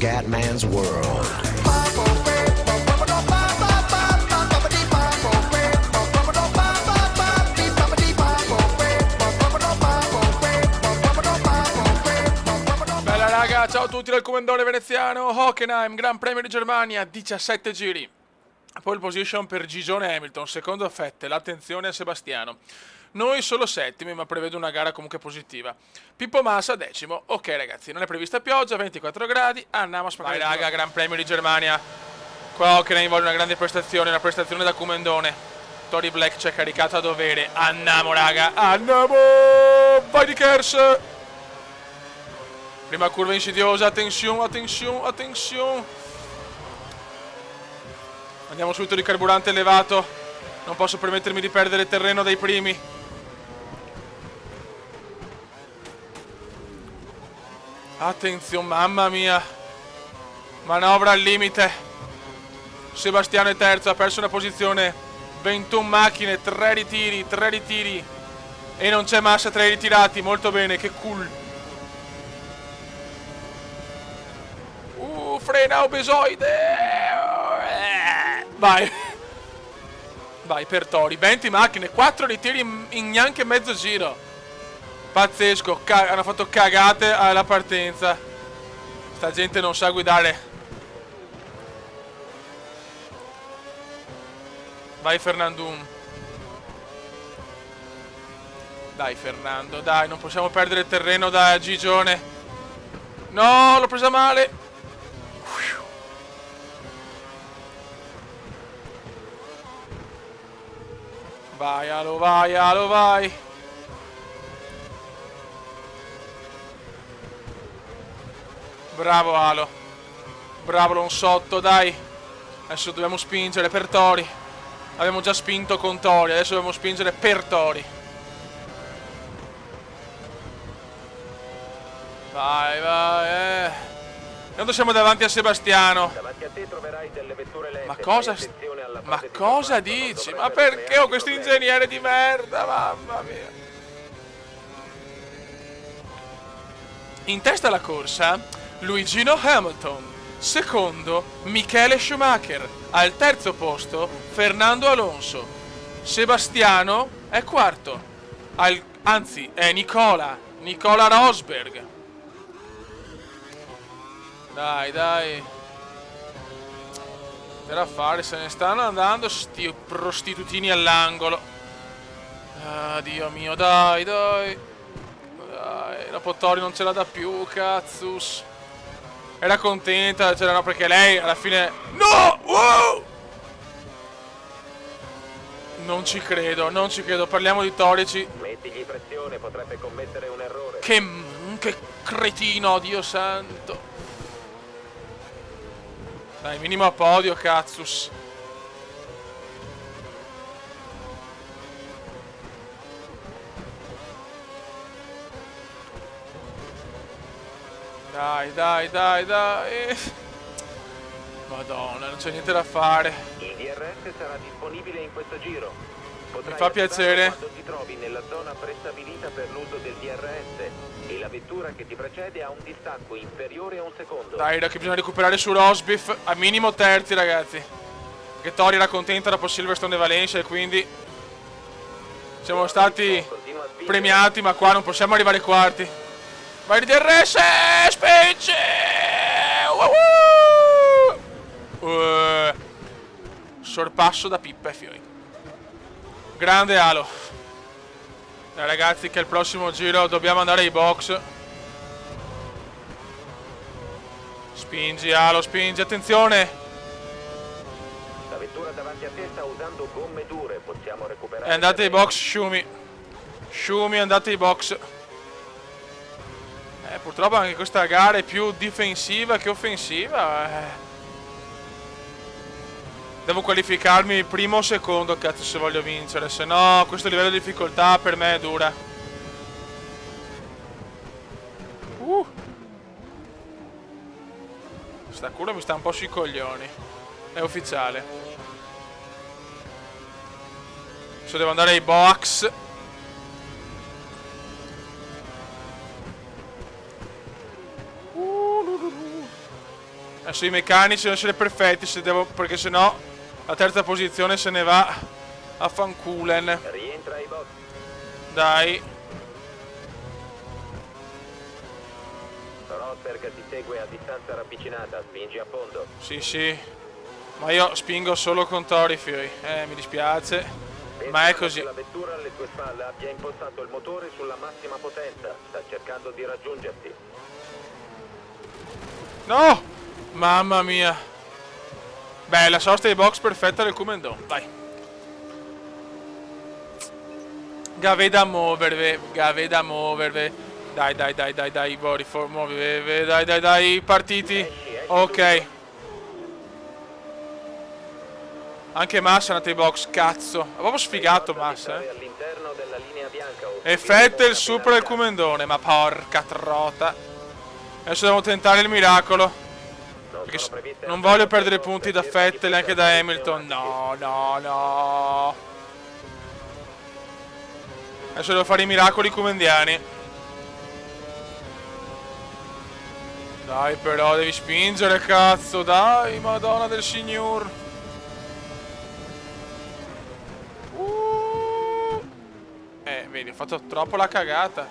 Scatman's World. Bella raga, ciao a tutti dal comandone veneziano. Hockenheim, Gran Premio di Germania, 17 giri. Pole position per Gigione Hamilton, secondo Vettel, attenzione a Sebastiano. Noi solo settimi, ma prevedo una gara comunque positiva. Pippo Massa, decimo. Ok ragazzi, non è prevista pioggia, 24 gradi, andiamo a spaccare. Vai raga, Gran Premio di Germania. Qua Hockenheim vuole una grande prestazione, una prestazione da comandone. Tori Black ci ha caricato a dovere. Andiamo raga, andiamo! Vai di Kers! Prima curva insidiosa, attenzione, attenzione, attenzione. Andiamo subito di carburante elevato. Non posso permettermi di perdere terreno dai primi. Attenzione, mamma mia. Manovra al limite. Sebastiano è terzo, ha perso una posizione. 21 macchine, 3 ritiri, 3 ritiri. E non c'è Massa tra i ritirati, molto bene, che cool. Frena obesoide. Vai. Vai per Tori, 20 macchine, 4 ritiri in neanche mezzo giro. Pazzesco, hanno fatto cagate alla partenza. Sta gente non sa guidare. Vai Fernandum. Dai Fernando, dai, non possiamo perdere terreno da Gigione. No, l'ho presa male. Vai, Alo, vai, Alo, vai. Bravo Alo. Bravo Lonsotto, dai. Adesso dobbiamo spingere per Tori. Abbiamo già spinto con Tori, adesso dobbiamo spingere per Tori. Vai, vai, Quando siamo davanti a Sebastiano. Davanti a te troverai delle vetture lente. Ma cosa dici? Ma perché ho questo ingegnere di merda? Mamma mia. In testa alla corsa, Luigino Hamilton. Secondo, Michele Schumacher. Al terzo posto, Fernando Alonso. Sebastiano è quarto. Anzi, è Nicola Rosberg. Dai, dai. Da fare, se ne stanno andando sti prostitutini all'angolo. Ah, Dio mio, dai, dai. Dai, la Tori non ce la dà più, cazzus. Era contenta, cioè no, perché lei alla fine... No! Wow! Non ci credo, non ci credo. Parliamo di Torici. Mettigli pressione, potrebbe commettere un errore. Che cretino, Dio santo. Dai, minimo a podio, cazzus. Dai, dai, dai, dai. Madonna, non c'è niente da fare. Il DRS sarà disponibile in questo giro. Mi fa piacere. Quando ti trovi nella zona prestabilita per l'uso del DRS e la vettura che ti precede ha un distacco inferiore a un secondo. Dai, che bisogna recuperare su Rosbiff. A minimo terzi, ragazzi. Che Tori era contenta dopo Silverstone e Valencia e quindi siamo stati premiati, ma qua non possiamo arrivare quarti. Vai di DRS, spingi! Sorpasso da Pippa e Fiori. Grande Alo. Ragazzi, che al prossimo giro dobbiamo andare ai box. Spingi Alo, spingi, attenzione. La vettura davanti a te sta usando gomme dure, possiamo recuperare. Andate ai box, Schumi. Schumi, andate ai box. Purtroppo anche questa gara è più difensiva che offensiva. Devo qualificarmi primo o secondo, cazzo, se voglio vincere. Se no, questo livello di difficoltà per me è dura. Sta curva mi sta un po' sui coglioni. È ufficiale. Adesso devo andare ai box. Adesso i meccanici devono essere perfetti, perché sennò la terza posizione se ne va a fanculen. Rientra ai box. Dai. Rosberg ti segue a distanza ravvicinata, spingi a fondo. Sì, sì. Ma io spingo solo con Tori Fury. Mi dispiace. Ma è così. La vettura alle tue spalle abbia impostato il motore sulla massima potenza. Sta cercando di raggiungerti. No! Mamma mia. Beh, la sosta di box perfetta del Comendon. Dai. Gaveda muoverve. Gaveda muoverve. Dai, dai, dai, dai, dai. Muovevi. Dai, dai, dai. Partiti. Ok. Anche Massa è andato in box, cazzo. Ha proprio sfigato Massa, all'interno della linea bianca. E Vettel supera il Comendone, ma porca trota. Adesso devo tentare il miracolo. Perché non voglio perdere punti da Vettel e anche da Hamilton. No, no, no. Adesso devo fare i miracoli comendiani. Dai però, devi spingere, cazzo. Dai, madonna del signor. Vedi, ho fatto troppo la cagata.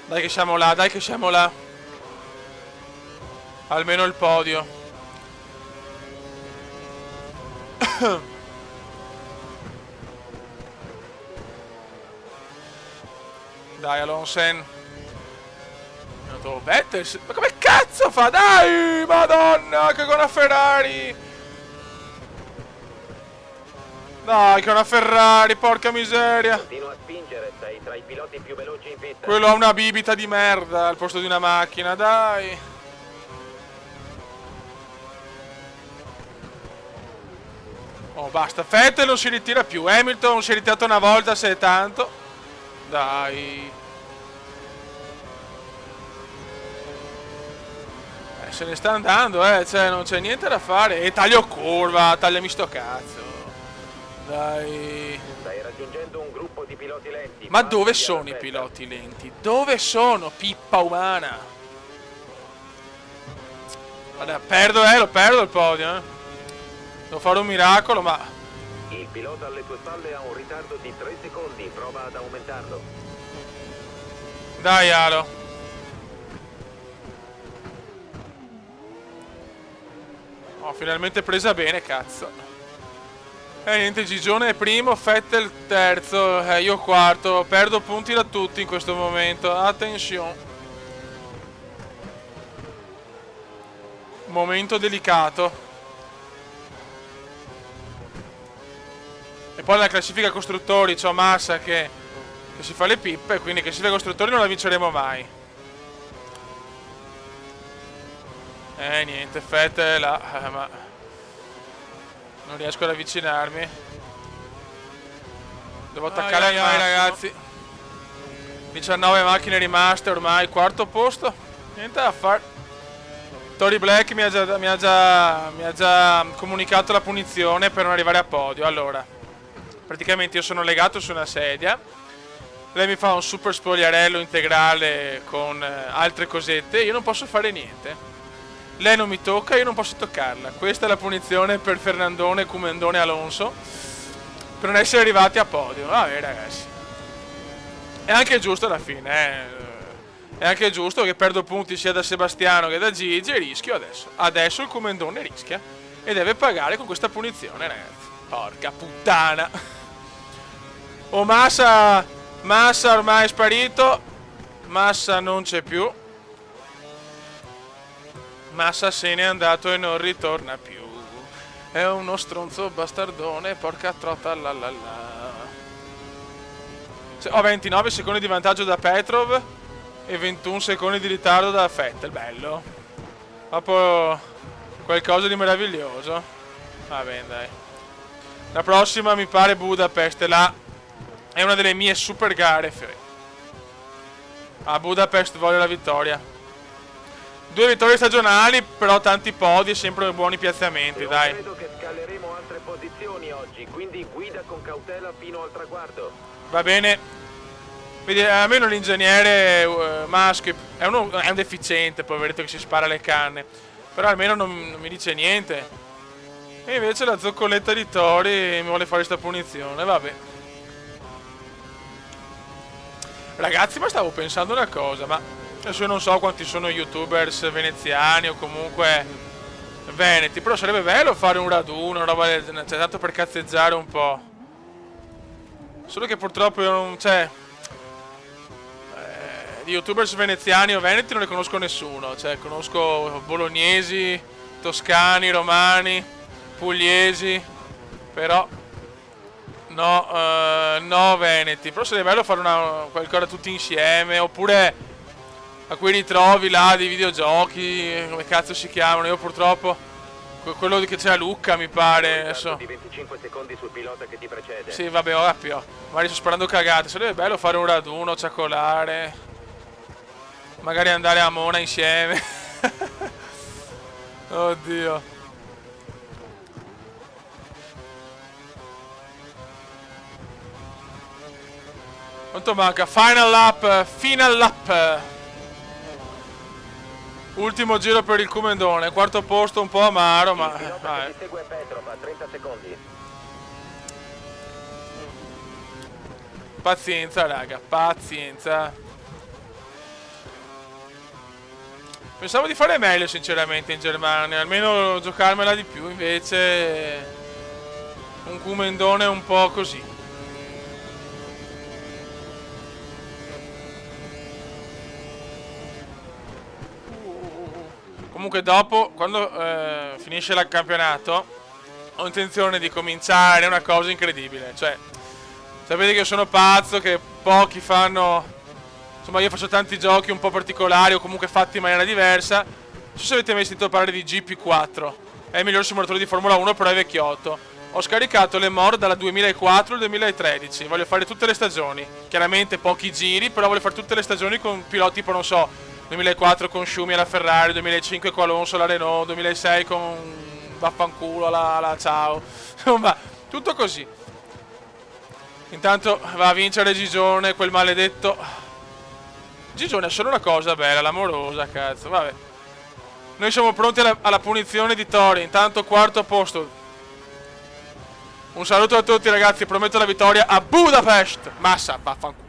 Dai che siamo là, dai che siamo là. Almeno il podio. Dai Alonsen. Vettel. Ma come cazzo fa? Dai, madonna, che con una Ferrari. Dai, che è una Ferrari, porca miseria. Continua a spingere, sei tra i piloti più veloci in pista. Quello ha una bibita di merda al posto di una macchina, dai. Oh, basta. Vettel non si ritira più. Hamilton si è ritirato una volta, se è tanto. Dai. Se ne sta andando, cioè non c'è niente da fare. E taglio curva, tagliami sto cazzo. Dai. Stai raggiungendo un gruppo di piloti lenti. Ma dove sono i piloti lenti? Dove sono, pippa umana? Guarda, lo perdo il podio, Devo fare un miracolo, ma... Il pilota alle tue spalle ha un ritardo di 3 secondi, prova ad aumentarlo. Dai, Alo. Ho finalmente presa bene, cazzo. Niente, Gigione è primo, Vettel terzo, io quarto. Perdo punti da tutti in questo momento. Attenzione. Momento delicato. E poi nella classifica costruttori c'ho Massa che si fa le pippe, quindi classifica costruttori non la vinceremo mai. Niente, Vettel là, ma... non riesco ad avvicinarmi. Devo attaccare ai ragazzi. 19 macchine rimaste ormai. Quarto posto. Niente da fare. Tory Black mi ha già comunicato la punizione per non arrivare a podio. Allora, praticamente io sono legato su una sedia. Lei mi fa un super spogliarello integrale con altre cosette. Io non posso fare niente. Lei non mi tocca, io non posso toccarla. Questa è la punizione per Fernandone, Comendone e Alonso per non essere arrivati a podio. Vabbè ragazzi, è anche giusto alla fine, È anche giusto che perdo punti sia da Sebastiano che da Gigi e rischio adesso. Adesso il Comendone rischia e deve pagare con questa punizione, ragazzi. Porca puttana. Oh, Massa ormai è sparito. Massa non c'è più. Massa se n'è andato e non ritorna più. È uno stronzo bastardone, porca trota la la la. Ho 29 secondi di vantaggio da Petrov e 21 secondi di ritardo da Vettel. Bello. Proprio qualcosa di meraviglioso. Va bene, dai. La prossima mi pare Budapest. Là è una delle mie super gare. A Budapest voglio la vittoria. 2 vittorie stagionali, però tanti podi e sempre buoni piazzamenti, Non dai. credo che scaleremo altre posizioni oggi, quindi guida con cautela fino al traguardo. Va bene. Vedi, almeno l'ingegnere Musk è un deficiente, poveretto che si spara le canne. Però almeno non mi dice niente. E invece la zoccoletta di Tori mi vuole fare sta punizione, vabbè. Ragazzi, ma stavo pensando una cosa, ma adesso io non so quanti sono youtubers veneziani o comunque veneti, però sarebbe bello fare un raduno, una roba del genere, cioè tanto per cazzeggiare un po'. Solo che purtroppo io non, cioè, di youtubers veneziani o veneti non ne conosco nessuno, cioè conosco bolognesi, toscani, romani, pugliesi, però no veneti. Però sarebbe bello fare qualcosa tutti insieme, oppure a quei ritrovi là di videogiochi, come cazzo si chiamano, io purtroppo quello che c'è a Lucca mi pare adesso. Di 25 secondi sul pilota che ti precede. Sì, vabbè, ovvio. Magari sto sparando cagate. Sarebbe bello fare un raduno, ciacolare. Magari andare a Mona insieme. Oddio. Quanto manca? Final lap. Final lap. Ultimo giro per il Comendone. Quarto posto un po' amaro, ma... Il pilota che ti segue è Petrov a 30 secondi. Pazienza, raga, pazienza. Pensavo di fare meglio, sinceramente, in Germania. Almeno giocarmela di più, invece... Un Comendone un po' così. Comunque dopo, quando finisce il campionato, ho intenzione di cominciare una cosa incredibile. Cioè, sapete che io sono pazzo, che pochi fanno... Insomma, io faccio tanti giochi un po' particolari o comunque fatti in maniera diversa. Non so se avete mai sentito parlare di GP4. È il miglior simulatore di Formula 1, però è vecchiotto. Ho scaricato le mod dalla 2004 al 2013. Voglio fare tutte le stagioni. Chiaramente pochi giri, però voglio fare tutte le stagioni con piloti tipo, non so... 2004 con Schumi alla Ferrari, 2005 con Alonso alla Renault, 2006 con vaffanculo alla Ciao. Insomma, tutto così. Intanto va a vincere Gigione, quel maledetto. Gigione è solo una cosa bella, l'amorosa, cazzo, vabbè. Noi siamo pronti alla punizione di Tori, intanto quarto posto. Un saluto a tutti ragazzi, prometto la vittoria a Budapest. Massa, vaffanculo.